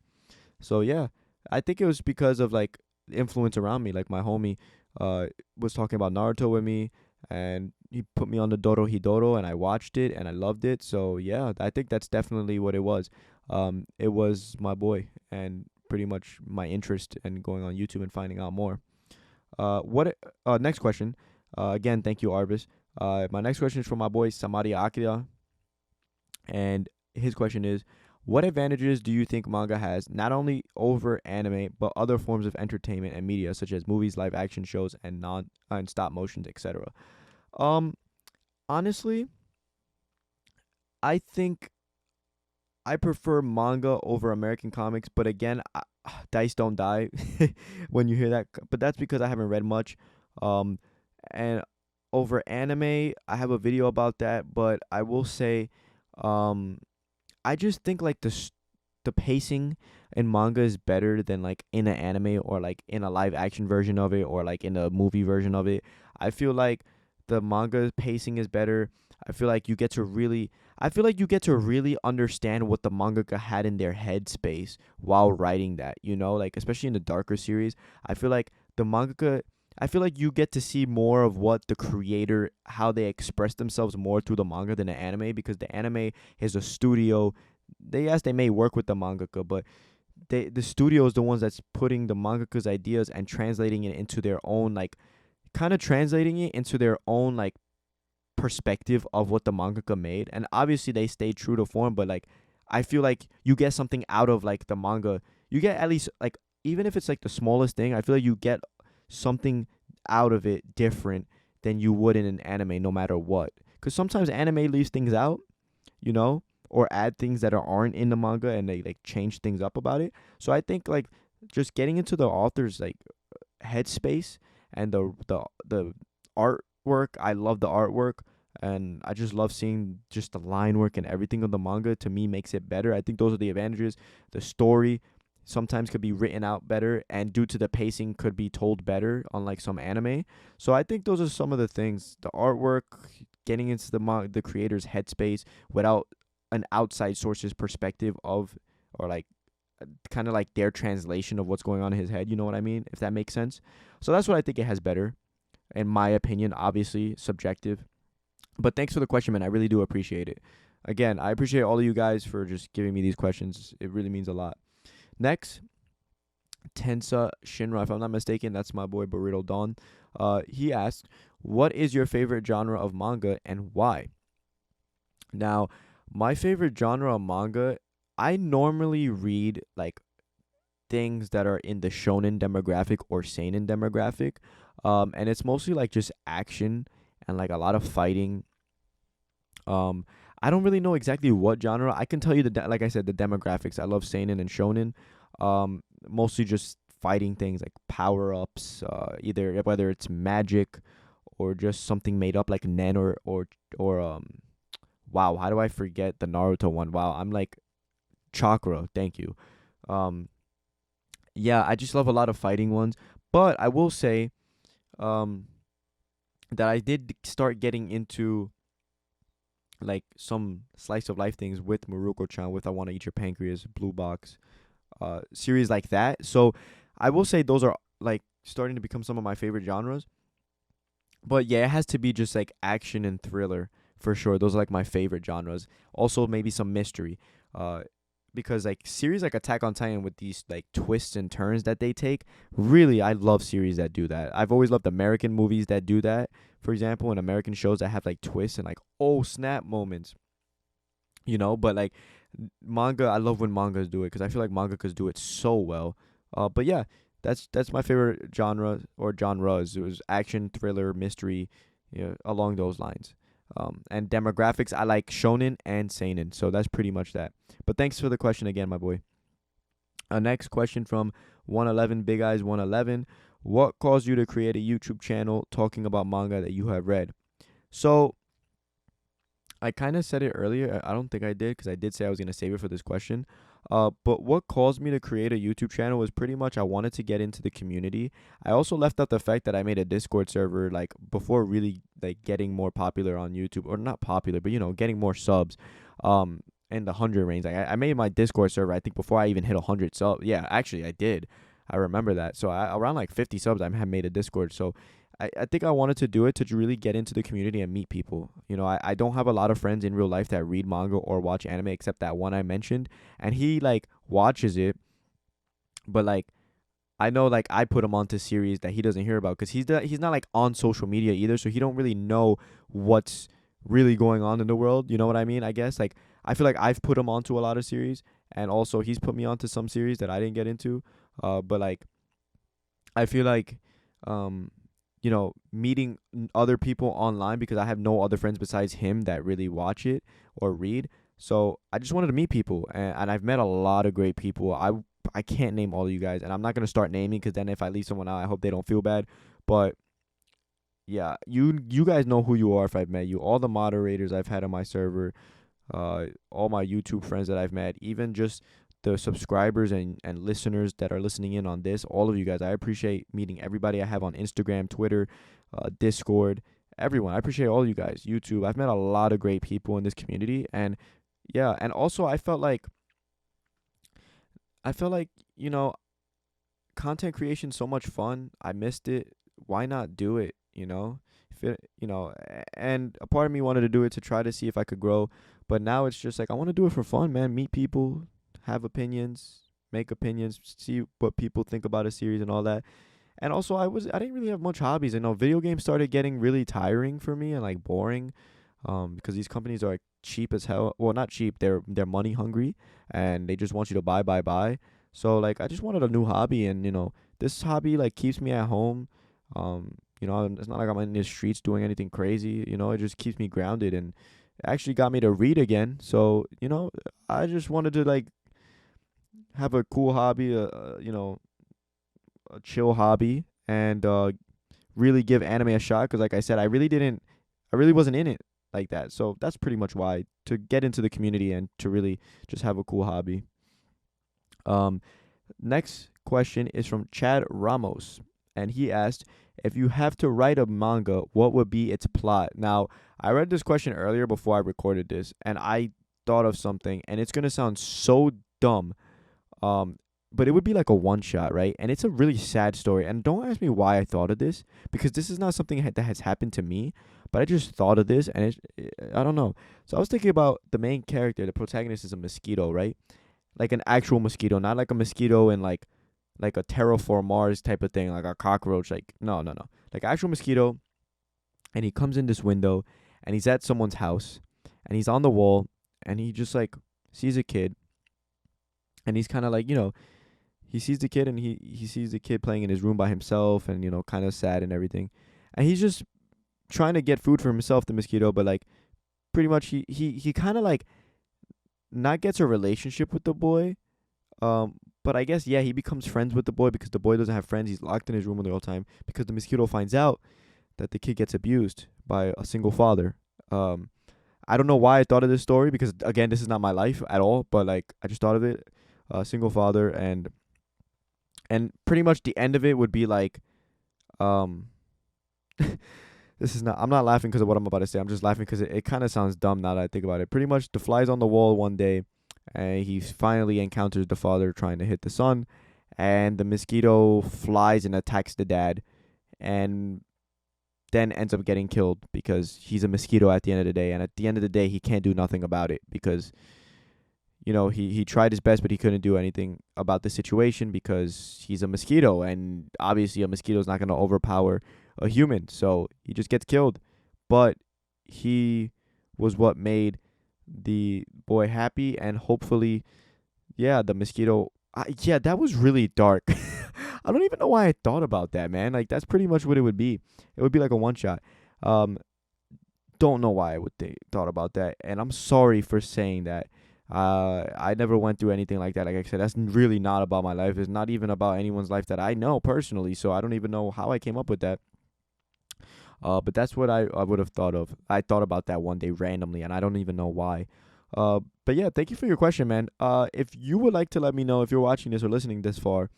So yeah, I think it was because of like the influence around me. Like my homie was talking about Naruto with me, and he put me on the Dorohedoro, and I watched it and I loved it. So yeah, I think that's definitely what it was. It was my boy and pretty much my interest in going on YouTube and finding out more. Next question. Again, thank you, Arvis. My next question is from my boy Samaria Akira, and his question is, what advantages do you think manga has, not only over anime, but other forms of entertainment and media, such as movies, live action shows, and and stop motions, etc.? Honestly, I think I prefer manga over American comics, but again, dice don't die when you hear that. But that's because I haven't read much. And over anime, I have a video about that, but I will say, I just think like the pacing in manga is better than like in an anime, or like in a live action version of it, or like in a movie version of it. I feel like the manga pacing is better. I feel like you get to really understand what the mangaka had in their headspace while writing that, like especially in the darker series. I feel like you get to see more of what the creator, how they express themselves more through the manga than the anime, because the anime is a studio. They may work with the mangaka, but the studio is the ones that's putting the mangaka's ideas and translating it into their own, like, kind of translating it into their own, like, perspective of what the mangaka made. And obviously they stay true to form, but like I feel like you get something out of like the manga. You get at least, like, even if it's like the smallest thing, I feel like you get something out of it different than you would in an anime, no matter what. Because sometimes anime leaves things out, or add things that aren't in the manga, and they like change things up about it. So I think like just getting into the author's like headspace and the artwork. I love the artwork, and I just love seeing just the line work and everything of the manga. To me, makes it better. I think those are the advantages. The story sometimes could be written out better, and due to the pacing could be told better, unlike some anime. So I think those are some of the things. The artwork, getting into the creator's headspace without an outside source's perspective of, or like kind of like their translation of what's going on in his head. You know what I mean? If that makes sense. So that's what I think it has better, in my opinion. Obviously subjective. But thanks for the question, man. I really do appreciate it. Again, I appreciate all of you guys for just giving me these questions. It really means a lot. Next, Tensa Shinra, if I'm not mistaken, that's my boy Burrito Don. He asked, what is your favorite genre of manga and why? Now, my favorite genre of manga, I normally read like things that are in the shonen demographic or seinen demographic. And it's mostly like just action and like a lot of fighting. I don't really know exactly what genre. I can tell you like I said, the demographics. I love seinen and shonen. Mostly just fighting things like power ups. Either whether it's magic or just something made up like Nen or wow, how do I forget the Naruto one? Wow, I'm like chakra. Thank you. Yeah, I just love a lot of fighting ones. But I will say, that I did start getting into like some slice of life things with Maruko-chan, with I Wanna Eat Your Pancreas, Blue Box, series like that. So I will say those are like starting to become some of my favorite genres. But yeah, it has to be just like action and thriller for sure. Those are like my favorite genres. Also maybe some mystery. Because like series like Attack on Titan with these like twists and turns that they take, really I love series that do that. I've always loved American movies that do that, for example, and American shows that have like twists and like oh snap moments, but like manga, I love when mangas do it because I feel like mangakas do it so well. But yeah, that's my favorite genre or genres. It was action, thriller, mystery, along those lines. And demographics, I like shonen and seinen, so that's pretty much that. But thanks for the question again, my boy. Next question from 111 Big Eyes 111. What caused you to create a YouTube channel talking about manga that you have read? So I kind of said it earlier. I don't think I did because I did say I was going to save it for this question. But what caused me to create a YouTube channel was pretty much I wanted to get into the community. I also left out the fact that I made a Discord server like before really like getting more popular on YouTube, or not popular, but getting more subs. In the 100 range. Like I made my Discord server I think before I even hit 100 subs. Yeah, actually I did. I remember that. So around like 50 subs I had made a Discord. So I think I wanted to do it to really get into the community and meet people. I don't have a lot of friends in real life that read manga or watch anime except that one I mentioned. And he like watches it. But like I know like I put him onto series that he doesn't hear about because he's not like on social media either. So he don't really know what's really going on in the world. You know what I mean? I guess like I feel like I've put him onto a lot of series, and also he's put me onto some series that I didn't get into. But like I feel like meeting other people online, because I have no other friends besides him that really watch it or read. So I just wanted to meet people, and I've met a lot of great people. I can't name all of you guys, and I'm not gonna start naming because then if I leave someone out, I hope they don't feel bad. But yeah, you guys know who you are if I've met you. All the moderators I've had on my server, all my YouTube friends that I've met, even just the subscribers and listeners that are listening in on this, all of you guys. I appreciate meeting everybody I have on Instagram, Twitter, Discord, everyone. I appreciate all you guys. YouTube. I've met a lot of great people in this community, and yeah, and also I felt like content creation so much fun. I missed it. Why not do it? And a part of me wanted to do it to try to see if I could grow, but now it's just like I want to do it for fun, man. Meet people, have opinions, make opinions, see what people think about a series and all that. And also I didn't really have much hobbies. Video games started getting really tiring for me and like boring, because these companies are like cheap as hell. Well, not cheap, they're money hungry, and they just want you to buy. So like I just wanted a new hobby, and this hobby like keeps me at home. It's not like I'm in the streets doing anything crazy. It just keeps me grounded, and actually got me to read again. So I just wanted to like have a cool hobby, a chill hobby, and really give anime a shot. Because like I said, I really wasn't in it like that. So that's pretty much why, to get into the community and to really just have a cool hobby. Next question is from Chad Ramos, and he asked, If you have to write a manga, what would be its plot? Now, I read this question earlier before I recorded this, and I thought of something, and it's gonna sound so dumb. Um, but it would be like a one shot, right? And it's a really sad story. And don't ask me why I thought of this, because this is not something that has happened to me. But I just thought of this, and I don't know. So I was thinking about the main character. The protagonist is a mosquito, right? Like an actual mosquito, not like a mosquito in like a terraform Mars type of thing, like a cockroach. Like no, like actual mosquito. And he comes in this window, and he's at someone's house, and he's on the wall, and he just like sees a kid, and he's kind of like, he sees the kid, and he sees the kid playing in his room by himself, and kind of sad and everything, and he's just trying to get food for himself, the mosquito, but like pretty much he kind of like not gets a relationship with the boy, but I guess yeah, he becomes friends with the boy because the boy doesn't have friends. He's locked in his room the whole time because the mosquito finds out that the kid gets abused by a single father. um I don't know why I thought of this story, because again, this is not my life at all, but like I just thought of it. Single father, and pretty much the end of it would be like, um this is not, I'm not laughing because of what I'm about to say. I'm just laughing because it kind of sounds dumb now that I think about it. Pretty much the fly's on the wall one day, and he finally encounters the father trying to hit the son, and the mosquito flies and attacks the dad, and then ends up getting killed because he's a mosquito at the end of the day. And at the end of the day, he can't do nothing about it because he tried his best, but he couldn't do anything about the situation because he's a mosquito, and obviously a mosquito is not going to overpower a human, so he just gets killed. But he was what made the boy happy, and hopefully, yeah, the mosquito. Yeah, that was really dark. I don't even know why I thought about that, man. Like that's pretty much what it would be. It would be like a one shot. Um, don't know why I would thought about that, and I'm sorry for saying that. I never went through anything like that. Like I said, that's really not about my life. It's not even about anyone's life that I know personally. So I don't even know how I came up with that. But that's what I would have thought of. I thought about that one day randomly, and I don't even know why. But yeah, thank you for your question, man. If you would like to let me know, if you're watching this or listening this far,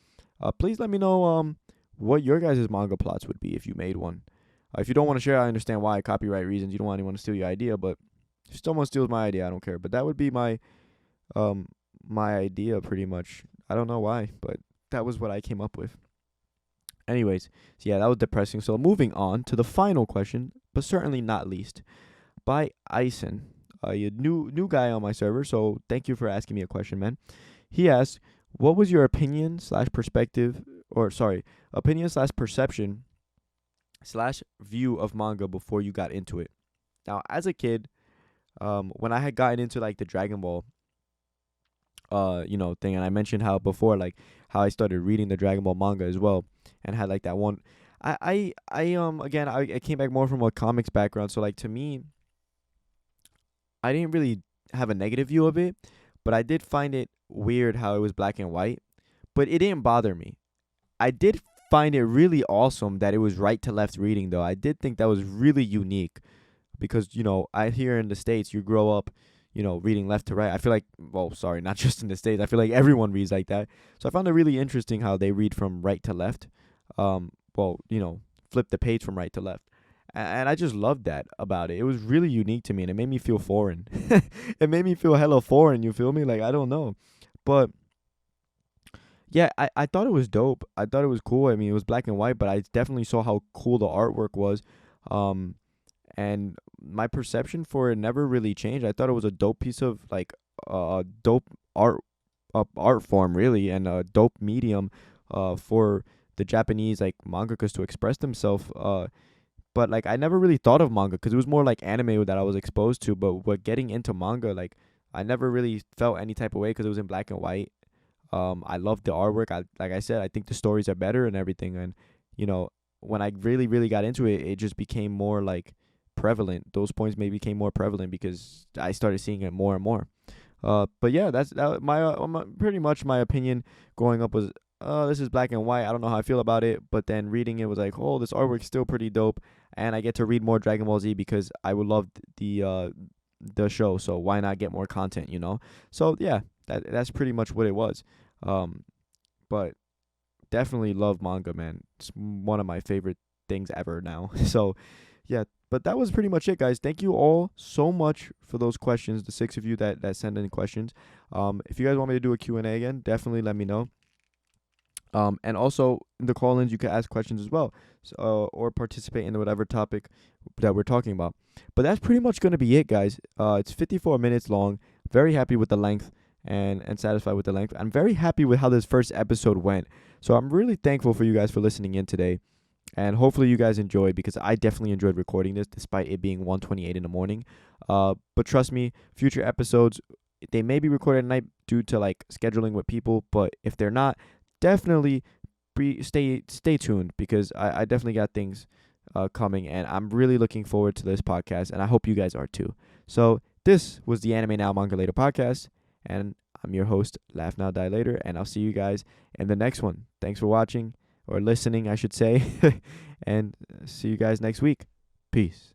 please let me know what your guys' manga plots would be if you made one. If you don't want to share, I understand why, copyright reasons. You don't want anyone to steal your idea, but if someone steals my idea, I don't care. But that would be my idea pretty much. I don't know why, but that was what I came up with. Anyways, so yeah, that was depressing. So moving on to the final question, but certainly not least, by Ison, a new guy on my server. So thank you for asking me a question, man. He asked, "What was your opinion slash perspective, or sorry, opinion slash perception slash view of manga before you got into it?" Now, as a kid, when I had gotten into like the Dragon Ball thing, and I mentioned how before, like how I started reading the Dragon Ball manga as well, and had like that one. Again, I came back more from a comics background, so like to me, I didn't really have a negative view of it, but I did find it weird how it was black and white, but it didn't bother me. I did find it really awesome that it was right to left reading, though. I did think that was really unique because I here in the States, you grow up reading left to right. I feel like, well, sorry, not just in the States. I feel like everyone reads like that. So I found it really interesting how they read from right to left. Flip the page from right to left. And I just loved that about it. It was really unique to me, and it made me feel foreign. It made me feel hella foreign, you feel me? Like, I don't know. But, yeah, I thought it was dope. I thought it was cool. I mean, it was black and white, but I definitely saw how cool the artwork was. And my perception for it never really changed. I thought it was a dope piece of like dope art form, really, and a dope medium for the Japanese like mangakas to express themselves. But like I never really thought of manga because it was more like anime that I was exposed to. But getting into manga, like I never really felt any type of way because it was in black and white. I loved the artwork. Like I said, I think the stories are better and everything. And when I really really got into it, it just became more like prevalent. Those points maybe became more prevalent because I started seeing it more and more. But yeah, that's pretty much my opinion growing up was, this is black and white. I don't know how I feel about it, but then reading it was like, oh, this artwork's still pretty dope, and I get to read more Dragon Ball Z because I would love the show. So why not get more content, So yeah, that's pretty much what it was. But definitely love manga, man. It's one of my favorite things ever now. So, yeah. But that was pretty much it, guys. Thank you all so much for those questions, the 6 of you that send in questions. If you guys want me to do a Q&A again, definitely let me know. And also in the call-ins, you can ask questions as well, or participate in whatever topic that we're talking about. But that's pretty much going to be it, guys. It's 54 minutes long. Very happy with the length and satisfied with the length. I'm very happy with how this first episode went. So I'm really thankful for you guys for listening in today. And hopefully you guys enjoyed, because I definitely enjoyed recording this despite it being 1:28 in the morning. But trust me, future episodes, they may be recorded at night due to like scheduling with people. But if they're not, definitely stay tuned, because I definitely got things coming, and I'm really looking forward to this podcast, and I hope you guys are too. So this was the Anime Now Manga Later podcast, and I'm your host, LaughNowDieLater, and I'll see you guys in the next one. Thanks for watching, or listening, I should say, and see you guys next week. Peace.